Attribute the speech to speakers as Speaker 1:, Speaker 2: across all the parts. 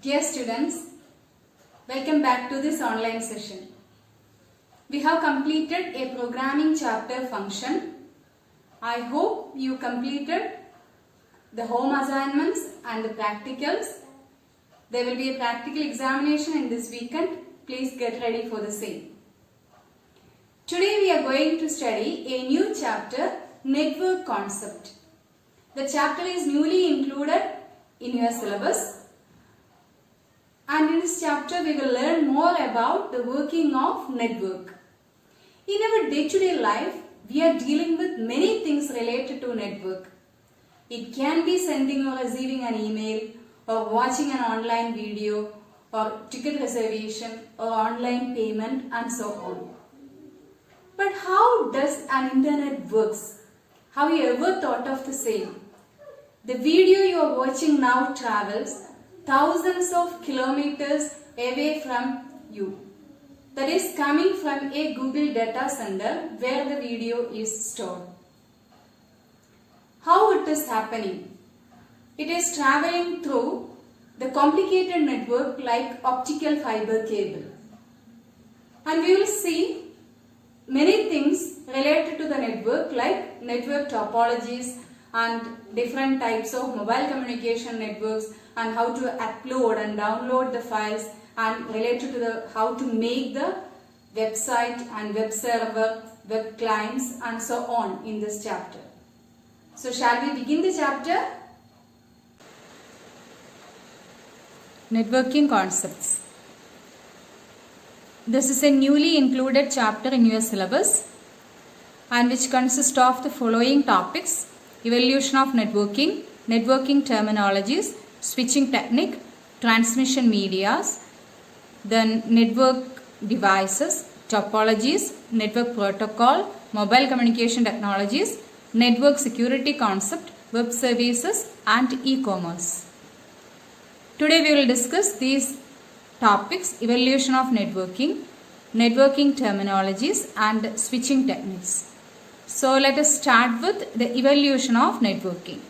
Speaker 1: Dear students, welcome back to this online session. We have completed a programming chapter function. I hope you completed the home assignments and the practicals. There will be a practical examination in this weekend. Please get ready for the same. Today we are going to study a new chapter, Network Concept. The chapter is newly included in your syllabus. And in this chapter we will learn more about the working of network. In our day-to-day life, we are dealing with many things related to network. It can be sending or receiving an email, or watching an online video, or ticket reservation, or online payment, and so on. But how does an internet works? Have you ever thought of the same? The video you are watching now travels thousands of kilometers away from you. That is coming from a Google data center where the video is stored. How it is happening? It is traveling through the complicated network like optical fiber cable. And we will see many things related to the network like network topologies and different types of mobile communication networks and how to upload and download the files and related to the how to make the website and web server, web clients and so on in this chapter. So shall we begin the chapter? Networking concepts. This is a newly included chapter in your syllabus and which consists of the following topics: evolution of networking, networking terminologies, switching technique, transmission medias, then network devices, topologies, network protocol, mobile communication technologies, network security concept, web services and e-commerce. Today we will discuss these topics: evolution of networking, networking terminologies and switching techniques. So let us start with the evolution of networking.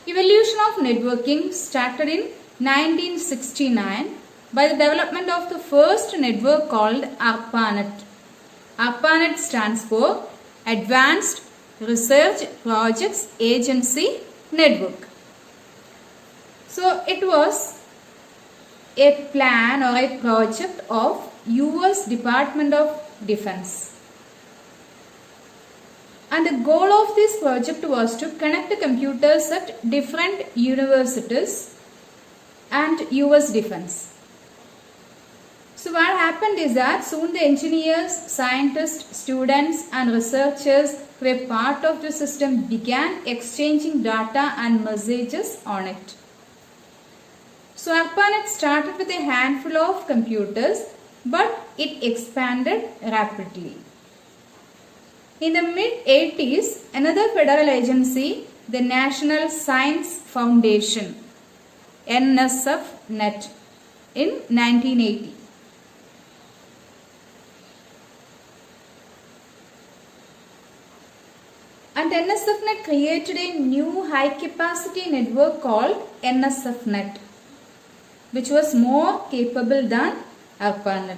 Speaker 1: Evolution of networking started in 1969 by the development of the first network called ARPANET. ARPANET stands for Advanced Research Projects Agency Network. So it was a plan or a project of US Department of Defense. And the goal of this project was to connect the computers at different universities and US Defense. So what happened is that soon the engineers, scientists, students and researchers who were part of the system began exchanging data and messages on it. So ARPANET started with a handful of computers, but it expanded rapidly. In the mid-80s, another federal agency, the National Science Foundation, NSF-NET, in 1980. And NSF-NET created a new high-capacity network called NSF-NET, which was more capable than ARPANET.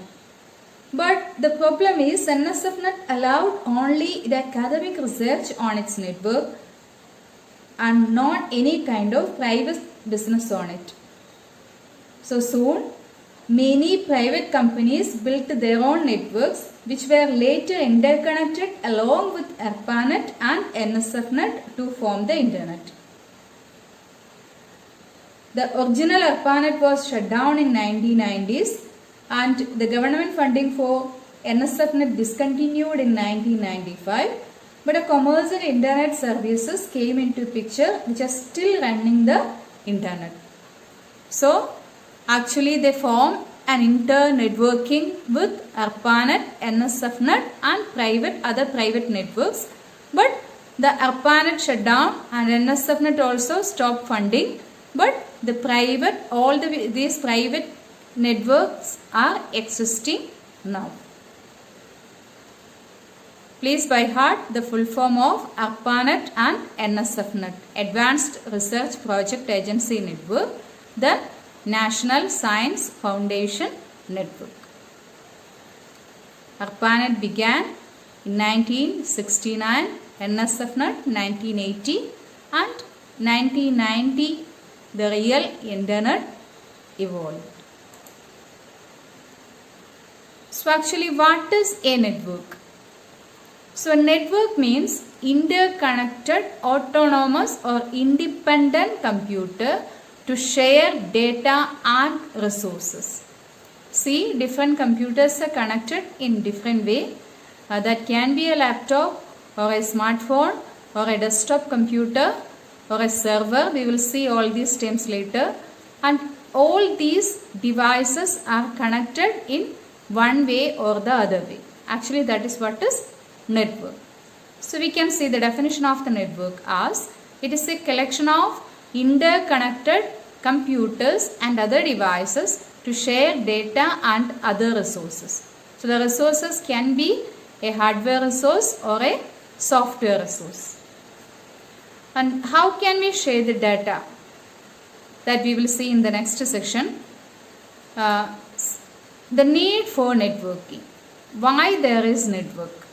Speaker 1: But the problem is NSF-NET allowed only the academic research on its network and not any kind of private business on it. So soon, many private companies built their own networks which were later interconnected along with ARPANET and NSF-NET to form the internet. The original ARPANET was shut down in 1990s. And the government funding for NSF-NET discontinued in 1995, but a commercial internet services came into picture which are still running the internet. So actually they form an inter-networking with ARPANET, NSF-NET and other private networks, but the ARPANET shut down and NSF-NET also stopped funding, but these private networks are existing now. Please by heart the full form of ARPANET and NSF-NET, Advanced Research Project Agency Network. Then National Science Foundation Network. ARPANET began in 1969, NSFNet 1980, and 1990 the real internet evolved. So actually, what is a network? So a network means interconnected, autonomous or independent computer to share data and resources. See, different computers are connected in different way. That can be a laptop or a smartphone or a desktop computer or a server. We will see all these terms later. And all these devices are connected in one way or the other way. Actually, that is what is network. So we can see the definition of the network as it is a collection of interconnected computers and other devices to share data and other resources. So the resources can be a hardware resource or a software resource. And how can we share the data? That we will see in the next section. The need for networking. Why there is network?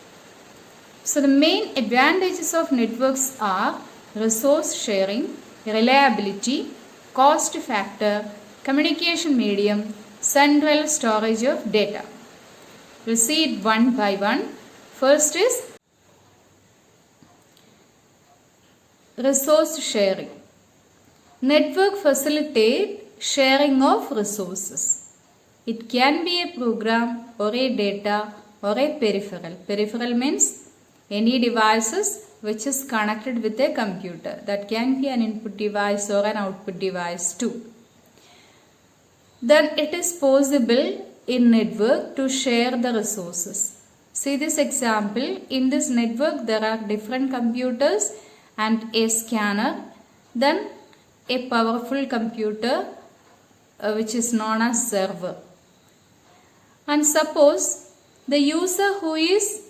Speaker 1: So the main advantages of networks are resource sharing, reliability, cost factor, communication medium, central storage of data. We'll see it one by one. First is resource sharing. Network facilitate sharing of resources. It can be a program or a data or a peripheral. Peripheral means any devices which is connected with a computer. That can be an input device or an output device too. Then it is possible in network to share the resources. See this example. In this network there are different computers and a scanner. Then a powerful computer which is known as server. And suppose the user who is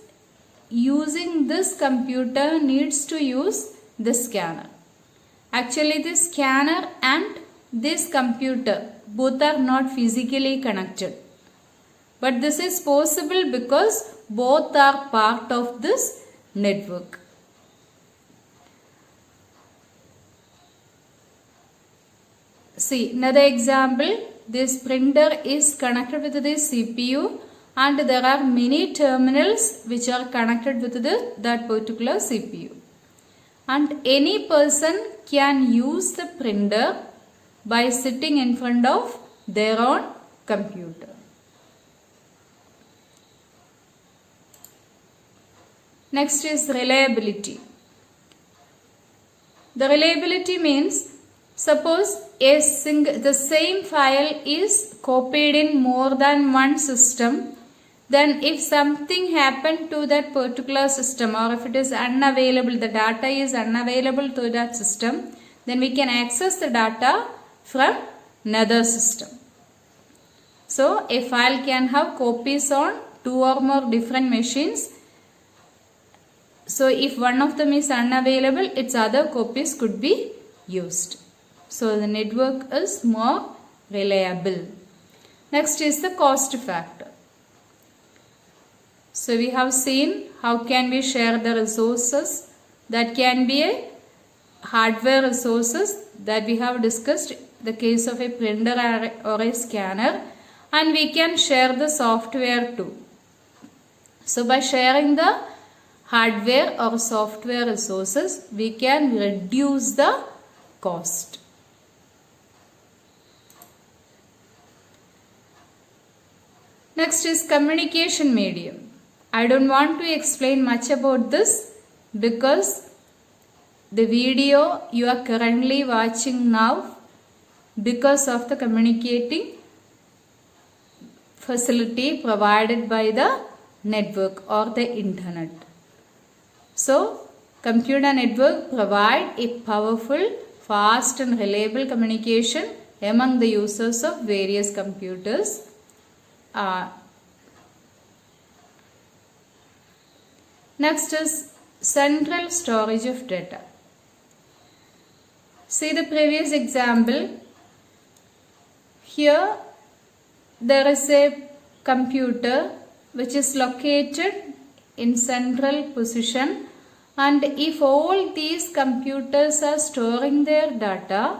Speaker 1: using this computer needs to use the scanner. Actually, this scanner and this computer both are not physically connected. But this is possible because both are part of this network. See, another example. This printer is connected with this CPU and there are many terminals which are connected with that particular CPU. And any person can use the printer by sitting in front of their own computer. Next is reliability. The reliability means suppose the same file is copied in more than one system, then if something happened to that particular system or if it is unavailable, the data is unavailable to that system, then we can access the data from another system. So a file can have copies on two or more different machines. So if one of them is unavailable, its other copies could be used. So the network is more reliable. Next is the cost factor. So we have seen how can we share the resources. That can be a hardware resources that we have discussed, the case of a printer or a scanner, and we can share the software too. So by sharing the hardware or software resources, we can reduce the cost. Next is communication medium. I don't want to explain much about this because the video you are currently watching now, because of the communicating facility provided by the network or the internet. So computer network provide a powerful, fast and reliable communication among the users of various computers. Next is central storage of data. See the previous example.
Speaker 2: Here there is a computer which is located in central position, and if all these computers are storing their data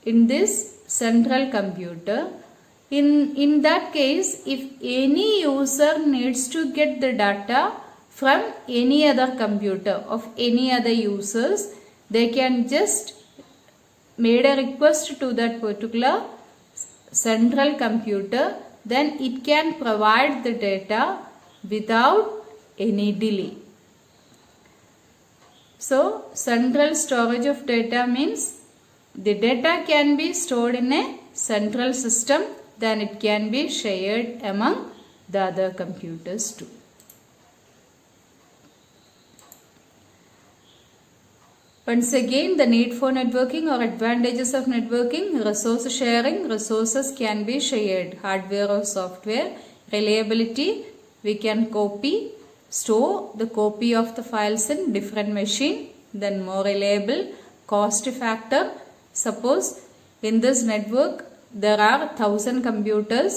Speaker 2: in this central computer, in that case, if any user needs to get the data from any other computer of any other users, they can just made a request to that particular central computer, then it can provide the data without any delay. So central storage of data means the data can be stored in a central system, then it can be shared among the other computers too. Once again, the need for networking or advantages of networking: resource sharing, resources can be shared, hardware or software. Reliability, we can copy, store the copy of the files in different machine, then more reliable. Cost factor, suppose in this network there are 1000 computers,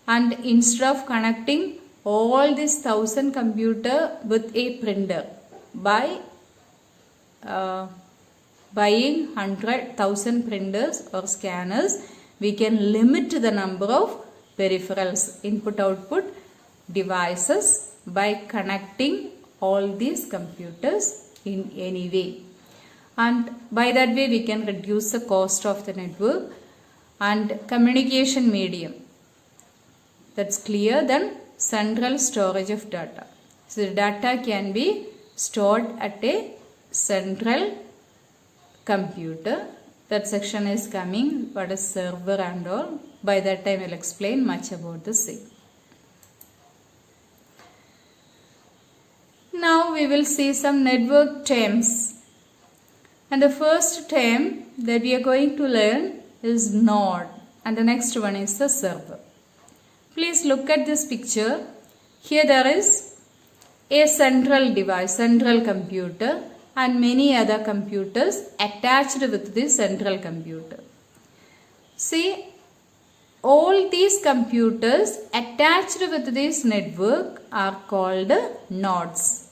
Speaker 2: and instead of connecting all these 1000 computers with a printer by buying 100,000 printers or scanners, we can limit the number of peripherals, input-output devices, by connecting all these computers in any way. And by that way we can reduce the cost of the network. And communication medium, that's clear. Then central storage of data. So the data can be stored at a central computer. That section is coming, what is server and all. By that time I will explain much about the same. Now we will see some network terms. And the first term that we are going to learn is node, and the next one is the server. Please look at this picture. Here there is a central device, central computer, and many other computers attached with this central computer. See, all these computers attached with this network are called nodes.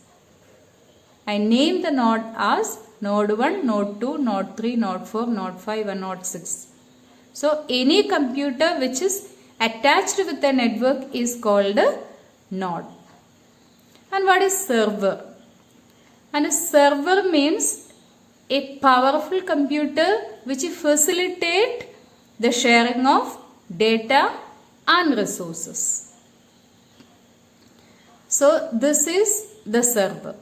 Speaker 2: I name the node as node 1, node 2, node 3, node 4, node 5 and node 6. So any computer which is attached with a network is called a node. And what is server? And a server means a powerful computer which facilitates the sharing of data and resources. So this is the server.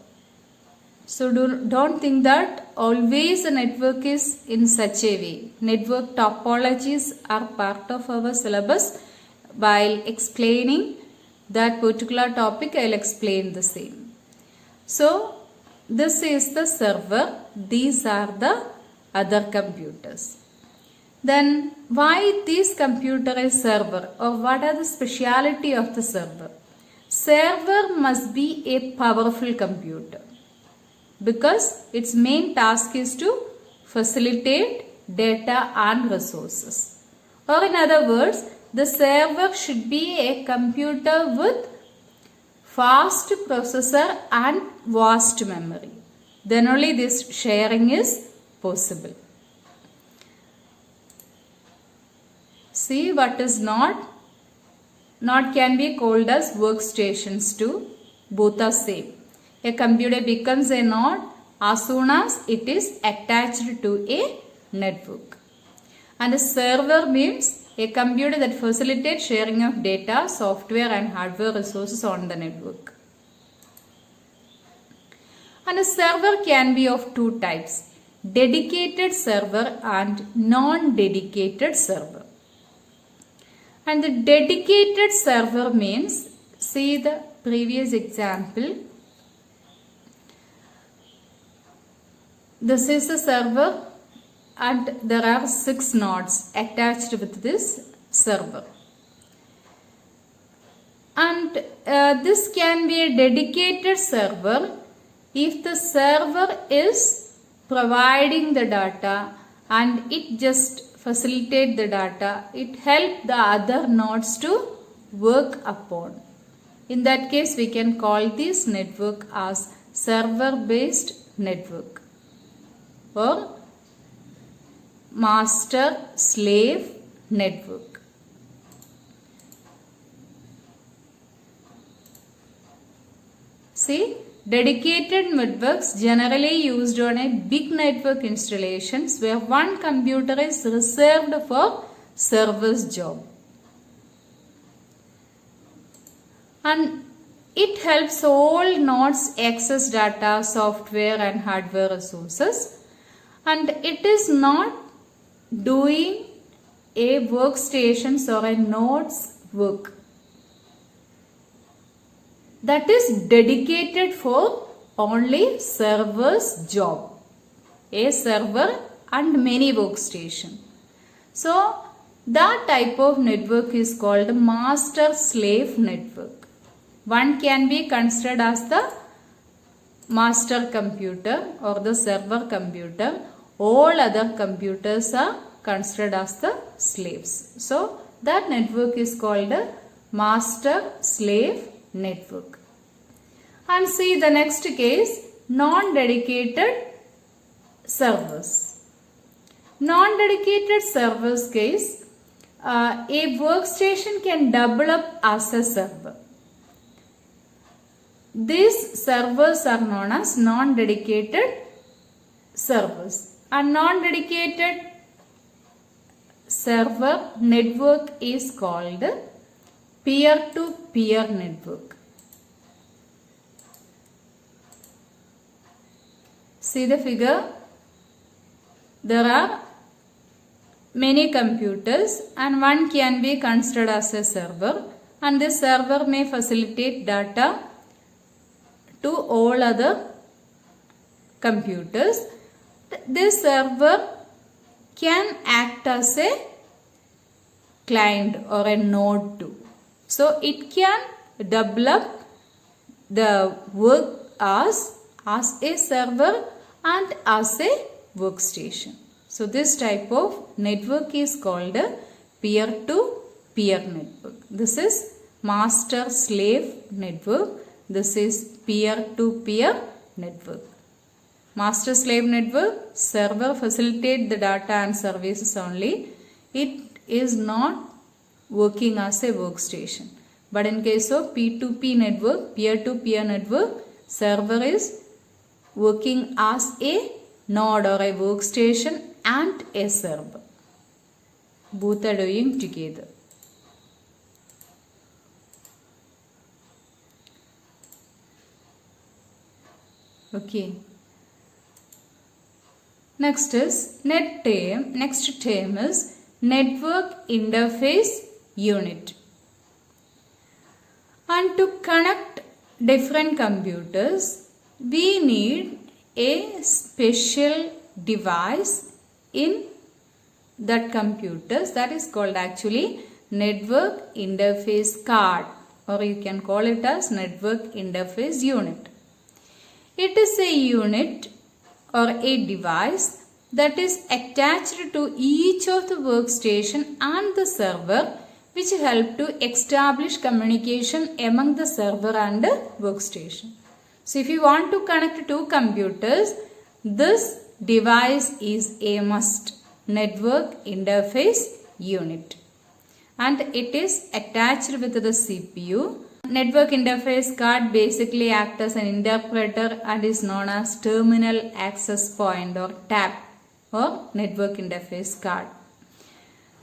Speaker 2: So don't think that always a network is in such a way. Network topologies are part of our syllabus. While explaining that particular topic, I will explain the same. So this is the server. These are the other computers. Then why this computer is server, or what are the speciality of the server? Server must be a powerful computer, because its main task is to facilitate data and resources. Or in other words, the server should be a computer with fast processor and vast memory. Then only this sharing is possible. See what is node? Node can be called as workstations too. Both are same. A computer becomes a node as soon as it is attached to a network. And a server means a computer that facilitates sharing of data, software and hardware resources on the network. And a server can be of two types: dedicated server and non-dedicated server. And the dedicated server means, see the previous example. This is a server and there are 6 nodes attached with this server. And this can be a dedicated server if the server is providing the data and it just facilitate the data, it helps the other nodes to work upon. In that case, we can call this network as server-based network or master-slave network. See, dedicated networks generally used on a big network installations where one computer is reserved for service job. And it helps all nodes access data, software and hardware resources. And it is not doing a workstations or a node's work. That is dedicated for only server's job. A server and many workstation. So that type of network is called master-slave network. One can be considered as the master computer or the server computer. All other computers are considered as the slaves. So that network is called a master-slave network. And see the next case, non-dedicated servers. Non-dedicated servers case, a workstation can double up as a server. These servers are known as non-dedicated servers. A non-dedicated server network is called peer-to-peer network. See the figure. There are many computers and one can be considered as a server, and this server may facilitate data to all other computers. This server can act as a client or a node too. So it can develop the work as a server and as a workstation. So this type of network is called a peer-to-peer network. This is master-slave network. This is peer-to-peer network. Master-slave network, server facilitate the data and services only. It is not working as a workstation. But in case of P2P network, peer-to-peer network, server is working as a node or a workstation and a server. Both are doing together. Okay. Next is next term is network interface unit. And to connect different computers, we need a special device in that computers, that is called actually network interface card, or you can call it as network interface unit. It is a unit or a device that is attached to each of the workstation and the server, which help to establish communication among the server and the workstation. So if you want to connect two computers, this device is a must, network interface unit, and it is attached with the CPU. Network interface card basically acts as an interpreter and is known as terminal access point or TAP or network interface card.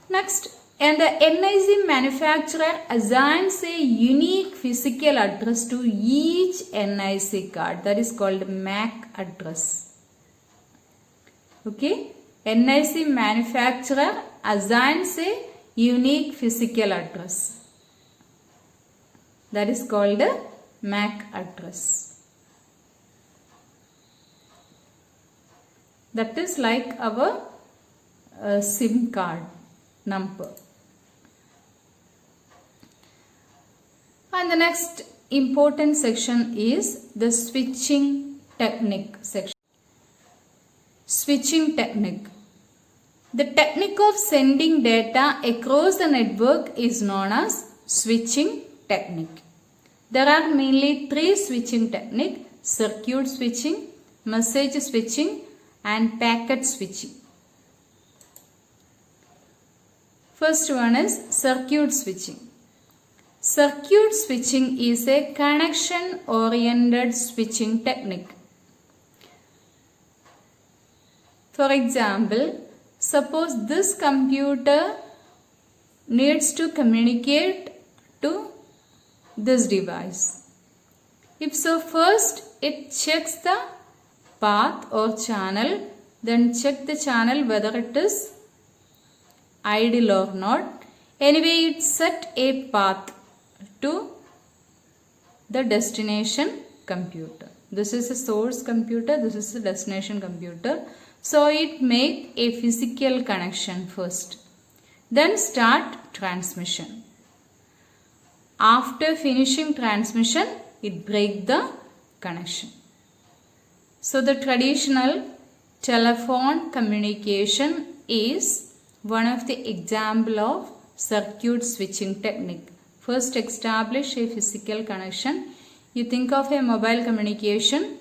Speaker 2: Next, and the NIC manufacturer assigns a unique physical address to each NIC card, that is called MAC address. Okay, NIC manufacturer assigns a unique physical address, that is called a MAC address. That is like our SIM card number. And the next important section is the switching technique section. Switching technique. The technique of sending data across the network is known as switching technique. There are mainly three switching techniques: circuit switching, message switching, and packet switching. First one is circuit switching. Circuit switching is a connection-oriented switching technique. For example, suppose this computer needs to communicate to this device. If so, first it checks the path or channel, then check the channel whether it is idle or not. Anyway, it set a path to the destination computer. This is a source computer, this is a destination computer. So it make a physical connection first. Then start transmission. After finishing transmission, it break the connection. So the traditional telephone communication is one of the example of circuit switching technique. First establish a physical connection. You think of a mobile communication,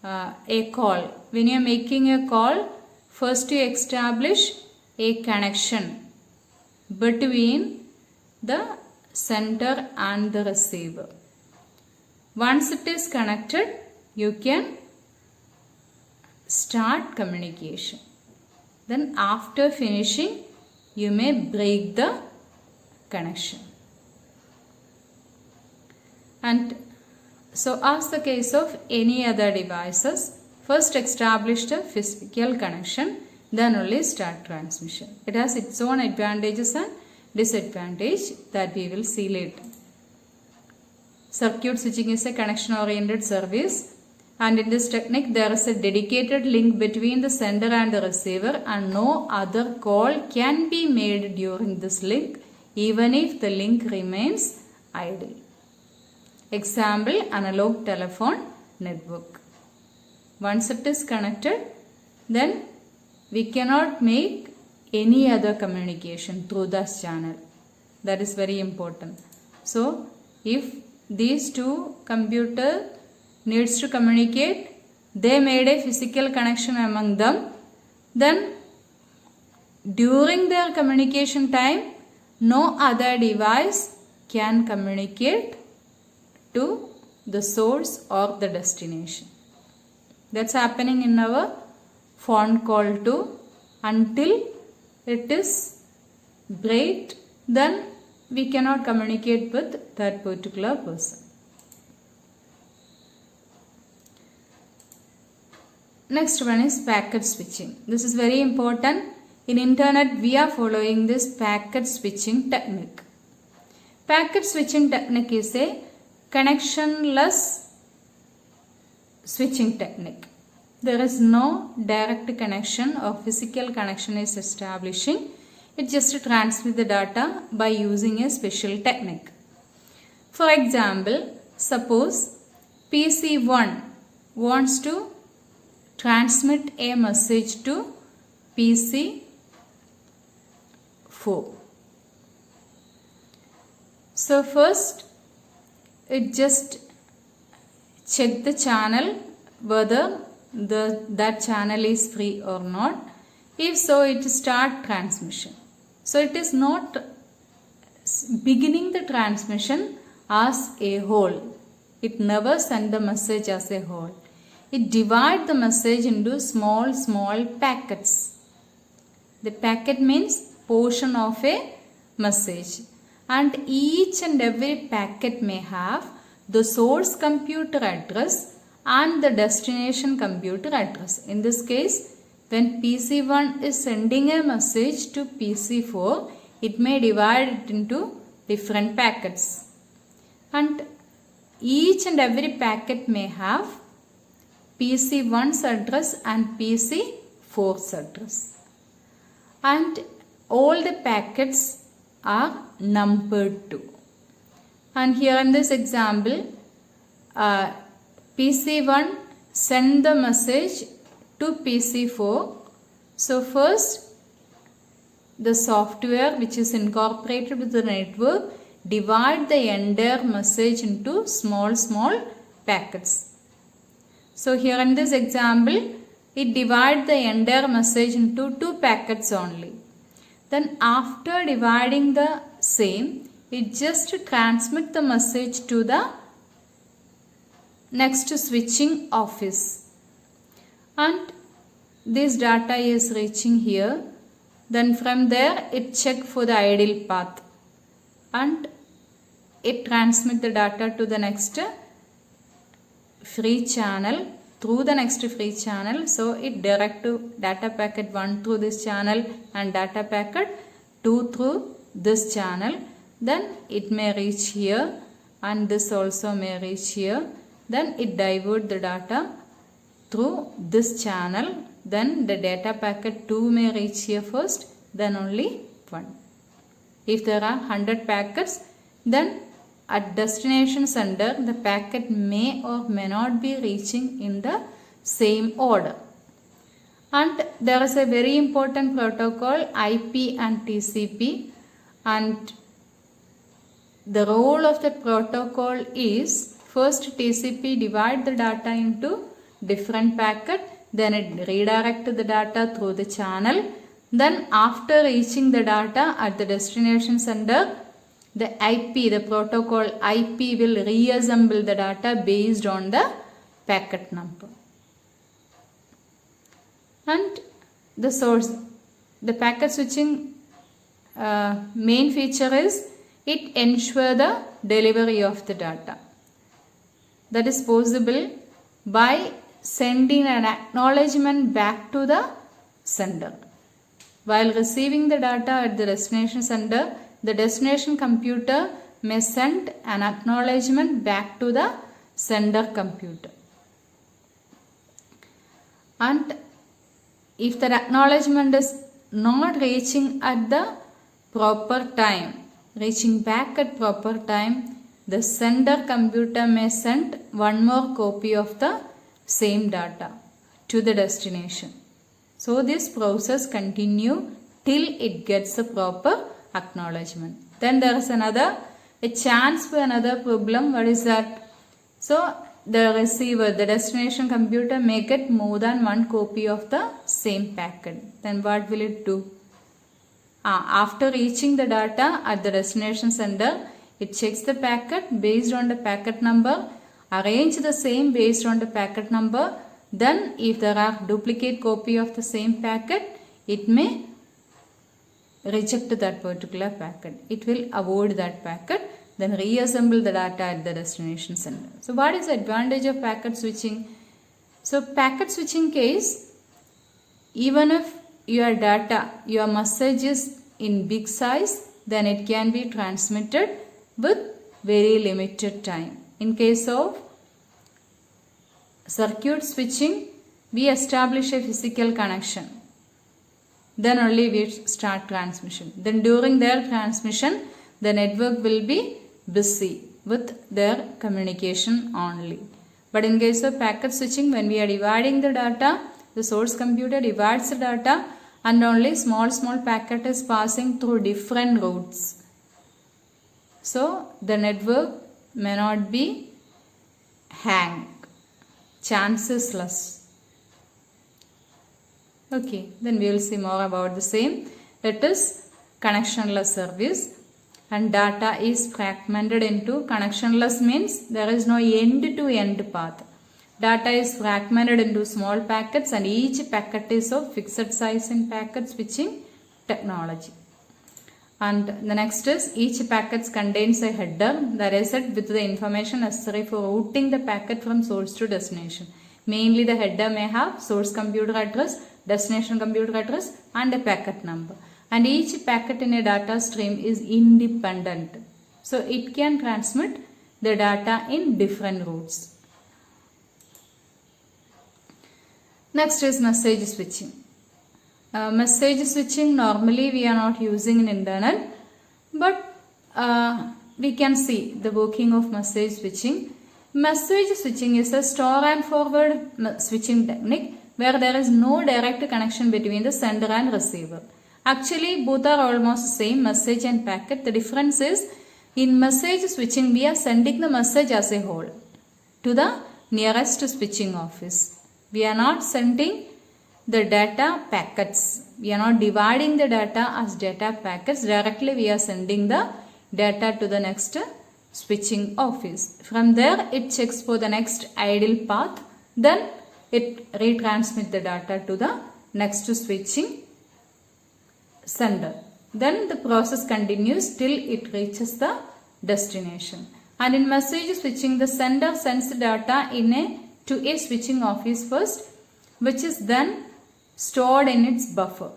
Speaker 2: a call. When you are making a call, first you establish a connection between the sender and the receiver. Once it is connected, you can start communication. Then after finishing, you may break the connection. And so as the case of any other devices, first establish the physical connection, then only start transmission. It has its own advantages and disadvantages that we will see later. Circuit switching is a connection-oriented service, and in this technique there is a dedicated link between the sender and the receiver, and no other call can be made during this link even if the link remains idle. Example, analog telephone network. Once it is connected, then we cannot make any other communication through this channel. That is very important. So if these two computers needs to communicate, they made a physical connection among them, then during their communication time, no other device can communicate to the source or the destination. That's happening in our phone call too. Until it is break, then we cannot communicate with that particular person. Next one is packet switching. This is very important. In internet, we are following this packet switching technique. Packet switching technique is a connectionless switching technique. There is no direct connection or physical connection is establishing. It just transmits the data by using a special technique. For example, suppose PC1 wants to transmit a message to PC4. So first it just check the channel whether that channel is free or not. If so, it start transmission. So it is not beginning the transmission as a whole. It never send the message as a whole. It divide the message into small packets. The packet means portion of a message, and each and every packet may have the source computer address and the destination computer address. In this case, when PC1 is sending a message to PC4, it may divide it into different packets, and each and every packet may have PC1's address and PC4's address, and all the packets are numbered too. And here in this example, PC1 send the message to PC4. So first the software which is incorporated with the network divide the entire message into small packets. So here in this example, it divides the entire message into 2 packets only. Then after dividing the same, it just transmit the message to the next switching office. And this data is reaching here. Then from there it check for the ideal path and it transmit the data to the next free channel through the next free channel. So it direct to data packet 1 through this channel and data packet 2 through this channel. Then it may reach here and this also may reach here. Then it divert the data through this channel. Then the data packet 2 may reach here first, then only 1. If there are 100 packets, then at destination sender the packet may or may not be reaching in the same order. And there is a very important protocol, IP and TCP, and the role of the protocol is first TCP divide the data into different packet, then it redirect the data through the channel. Then after reaching the data at the destination sender, the IP, the protocol IP will reassemble the data based on the packet number. And the source, the packet switching main feature is it ensure the delivery of the data. That is possible by sending an acknowledgement back to the sender. While receiving the data at the destination sender, the destination computer may send an acknowledgement back to the sender computer. And if the acknowledgement is not reaching at the proper time, reaching back at proper time, the sender computer may send one more copy of the same data to the destination. So this process continue till it gets a proper acknowledgement. Then there is a chance for another problem. What is that? So the receiver, the destination computer may get more than one copy of the same packet. Then what will it do? After reaching the data at the destination sender, it checks the packet based on the packet number, arrange the same based on the packet number. Then if there are duplicate copy of the same packet, it may reject that particular packet. It will avoid that packet, then reassemble the data at the destination sender. So what is the advantage of packet switching? So packet switching case, even if your data, your message is in big size, then it can be transmitted with very limited time. In case of circuit switching, we establish a physical connection. Then only we start transmission. Then during their transmission, the network will be busy with their communication only. But in case of packet switching, when we are dividing the data, the source computer divides the data and only small packet is passing through different routes. So the network may not be hang. Chances less. Okay, then we will see more about the same. It is connectionless service and data is fragmented into, connectionless means there is no end-to-end path. Data is fragmented into small packets and each packet is of fixed size in packet switching technology. And the next is each packet contains a header that is set with the information necessary for routing the packet from source to destination. Mainly the header may have source computer address, destination computer address and a packet number. And each packet in a data stream is independent. So it can transmit the data in different routes. Next is message switching. Message switching normally we are not using in internet, but we can see the working of message switching. Message switching is a store and forward switching technique where there is no direct connection between the sender and receiver. Actually, both are almost same, message and packet. The difference is in message switching, we are sending the message as a whole to the nearest switching office. We are not sending the data packets. We are not dividing the data as data packets. Directly we are sending the data to the next switching office. From there it checks for the next idle path. Then it retransmits the data to the next switching sender. Then the process continues till it reaches the destination. And in message switching, the sender sends the data to a switching office first, which is then stored in its buffer.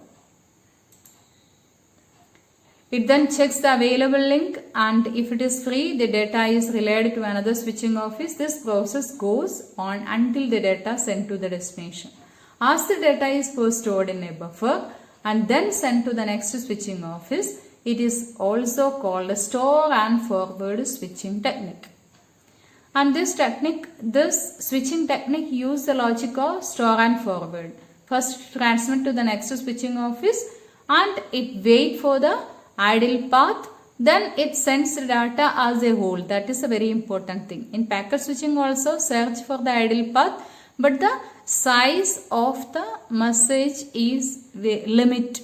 Speaker 2: It then checks the available link, and if it is free, the data is relayed to another switching office. This process goes on until the data sent to the destination. As the data is first stored in a buffer and then sent to the next switching office, it is also called a store and forward switching technique. And this switching technique uses the logic of store and forward. First transmit to the next switching office and it wait for the idle path. Then it sends the data as a whole. That is a very important thing. In packet switching also search for the idle path, but the size of the message is limited.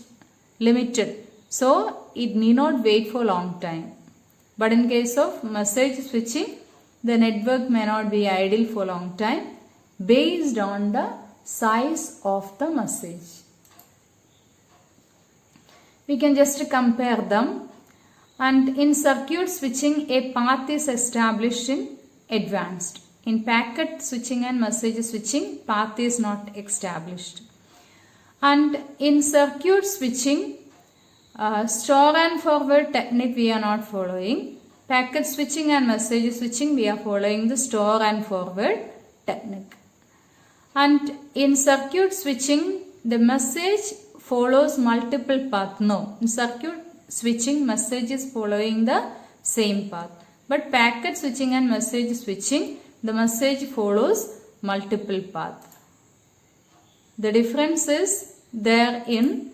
Speaker 2: So it need not wait for long time. But in case of message switching, the network may not be idle for long time based on the size of the message. We can just compare them. And in circuit switching, a path is established in advanced. In packet switching and message switching, path is not established. And in circuit switching, store and forward technique we are not following. Packet switching and message switching, we are following the store and forward technique. And in circuit switching, the message follows multiple paths. No, in circuit switching, message is following the same path. But packet switching and message switching, the message follows multiple paths. The difference is there in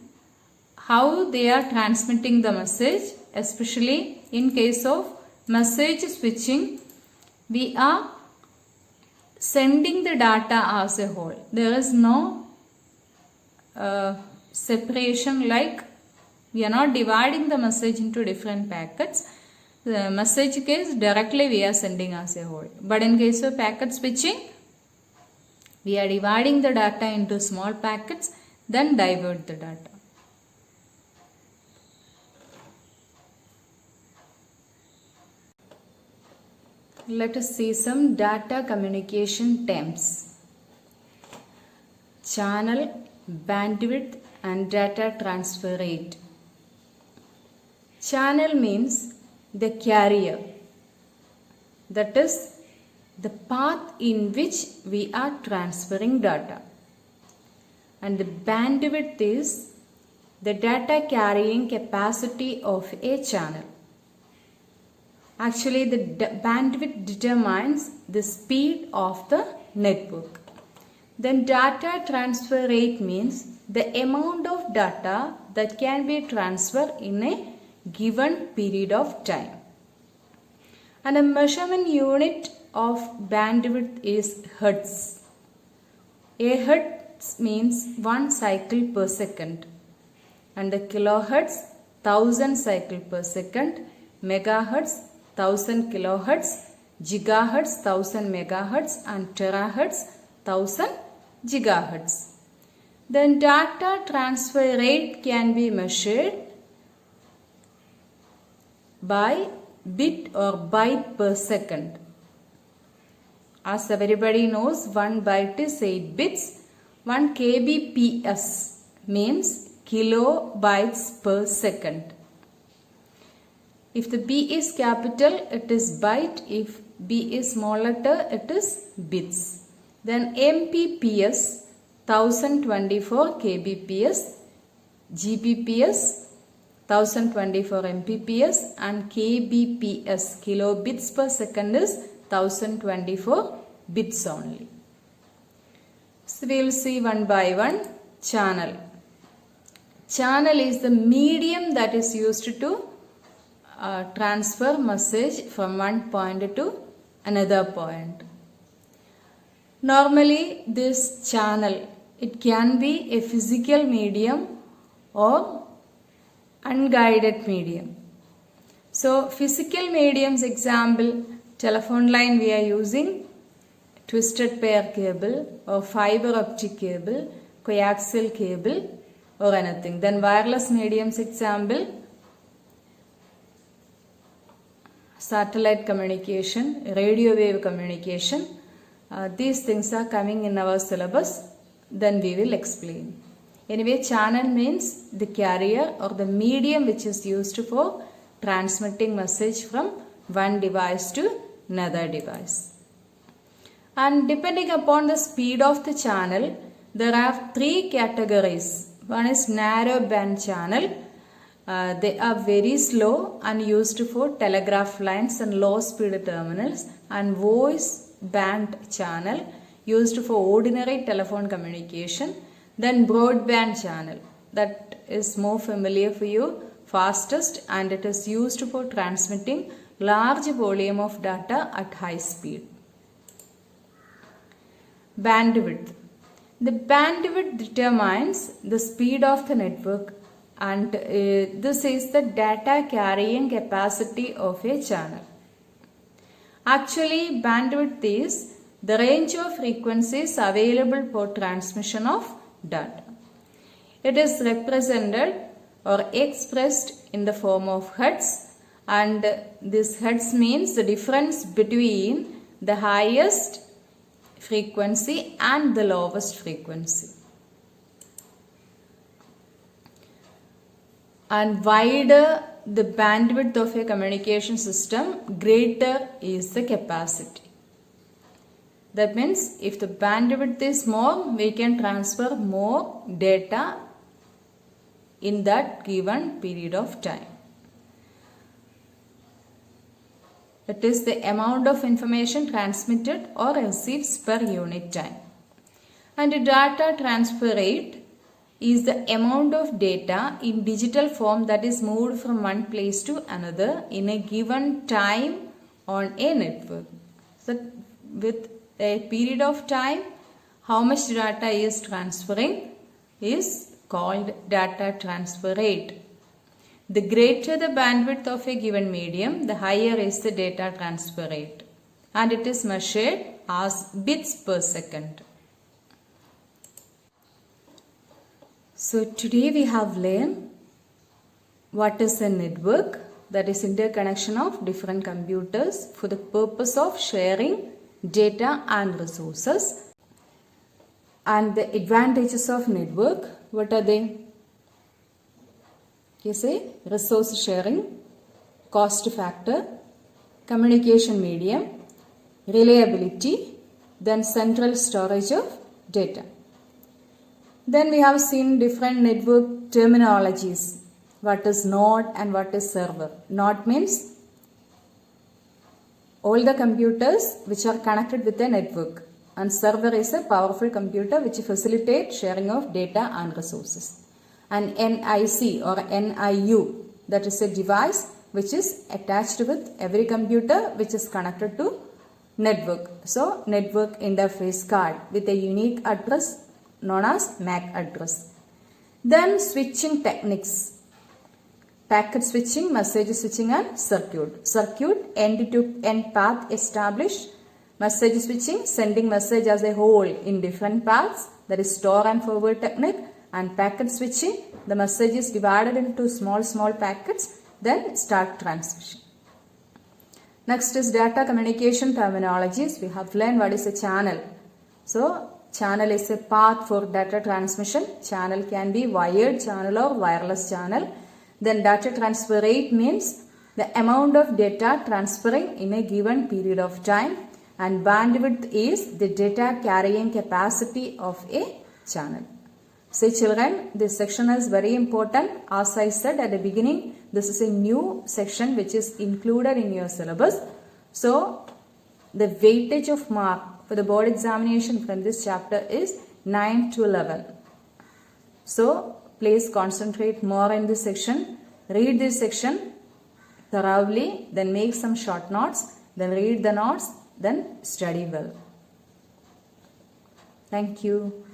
Speaker 2: how they are transmitting the message, especially in case of message switching, we are sending the data as a whole. There is no separation, like we are not dividing the message into different packets. The message case directly we are sending as a whole. But in case of packet switching, we are dividing the data into small packets, then divert the data. Let us see some data communication terms. Channel, bandwidth and data transfer rate. Channel means the carrier, that is the path in which we are transferring data. And the bandwidth is the data carrying capacity of a channel. Actually, the bandwidth determines the speed of the network. Then data transfer rate means the amount of data that can be transferred in a given period of time. And the measurement unit of bandwidth is hertz. A hertz means 1 cycle per second. And the kilohertz, 1000 cycle per second. Megahertz, 1000 kilohertz. Gigahertz, 1000 megahertz. And terahertz, 1000 gigahertz. Then data transfer rate can be measured by bit or byte per second. As everybody knows, 1 byte is 8 bits. 1 kbps means kilobytes per second. If the B is capital, it is byte. If B is small letter, it is bits. Then Mbps, 1024 kbps, Gbps, 1024 Mbps, and kbps, kilobits per second, is 1024 bits only. So we will see one by one. Channel. Channel is the medium that is used to transfer message from one point to another point. Normally this channel, it can be a physical medium or unguided medium. So physical mediums example, telephone line we are using twisted pair cable or fiber optic cable, coaxial cable or anything. Then wireless mediums example, satellite communication, radio wave communication. These things are coming in our syllabus, then we will explain. Anyway, channel means the carrier or the medium which is used for transmitting message from one device to another device. And depending upon the speed of the channel, there are three categories. One is narrow band channel. They are very slow and used for telegraph lines and low speed terminals, and voice band channel used for ordinary telephone communication. Then broadband channel, that is more familiar for you, fastest, and it is used for transmitting large volume of data at high speed. Bandwidth. The bandwidth determines the speed of the network, and this is the data carrying capacity of a channel. Actually, bandwidth is the range of frequencies available for transmission of data. It is represented or expressed in the form of hertz, and this hertz means the difference between the highest frequency and the lowest frequency. And wider the bandwidth of a communication system, greater is the capacity. That means if the bandwidth is more, we can transfer more data in that given period of time. It is the amount of information transmitted or received per unit time. And the data transfer rate is the amount of data in digital form that is moved from one place to another in a given time on a network. So with a period of time, how much data is transferring is called data transfer rate. The greater the bandwidth of a given medium, the higher is the data transfer rate, and it is measured as bits per second. So today we have learned what is a network, that is interconnection of different computers for the purpose of sharing data and resources. And the advantages of network, what are they? You say resource sharing, cost factor, communication medium, reliability, then central storage of data. Then we have seen different network terminologies. What is node and what is server? Node means all the computers which are connected with a network, and server is a powerful computer which facilitates sharing of data and resources. And NIC or NIU, that is a device which is attached with every computer which is connected to network. So network interface card with a unique address known as MAC address. Then switching techniques: packet switching, message switching, and circuit. Circuit, end-to-end path established. Message switching, sending message as a whole in different paths, that is store and forward technique. And packet switching, the message is divided into small packets, then start transmission. Next is data communication terminologies. We have learned what is a channel. So channel is a path for data transmission. Channel can be wired channel or wireless channel. Then data transfer rate means the amount of data transferring in a given period of time. And bandwidth is the data carrying capacity of a channel. So children, this section is very important. As I said at the beginning, this is a new section which is included in your syllabus. So the weightage of mark for the board examination from this chapter is 9 to 11. So Please concentrate more in this section. Read this section thoroughly, then make some short notes, then read the notes, then study well. Thank you.